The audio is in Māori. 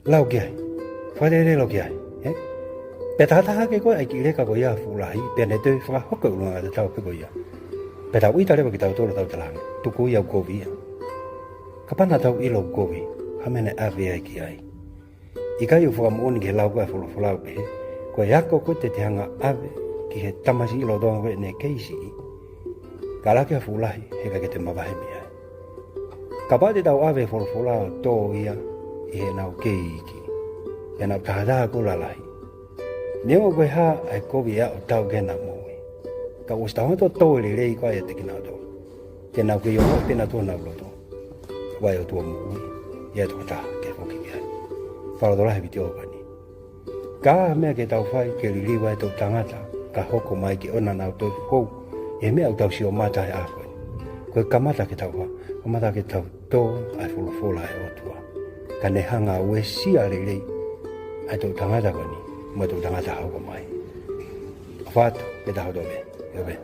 lao kia phải đây lao kia bé ta cái có ai kia cái có ya phụ lại bé này tôi phải học cái luôn là tao cái có ya bé tao ít tao đấy tao tôi là tao làm tôi cố yêu cô vi kapan tao yêu cô vi hame này ave ai kia ai cái yêu phụ muốn cái lao cái phụ lao bé có ya có cái tiếng ave cái tamasi lo đó vậy này cái gì cả là cái phụ lại hay cái tema vai mi kapan thì tao ave phụ lao to ya nào kỳ nào thà ra cô là lại nếu mà quay ha ai có việc ở tao cái nào mua cái ਉਸ đó tôi lấy cái gì cái nào đó cái nào cái yêu cái nào tôi nào đó quay ở tôi mua vậy thôi ta cái phong cái vào đó là video cái này cả mấy cái tao phải cái lý quay tôi tăng hết cả học của mấy cái anh nào tôi học em mấy tao xíu mà trái à cái cảm giác cái tao tôi ai follow lại ở tôi cái này hàng à với xí à lấy ai tôi tăng hết cái này mà tôi tăng hết học của mấy phát cái tao đó về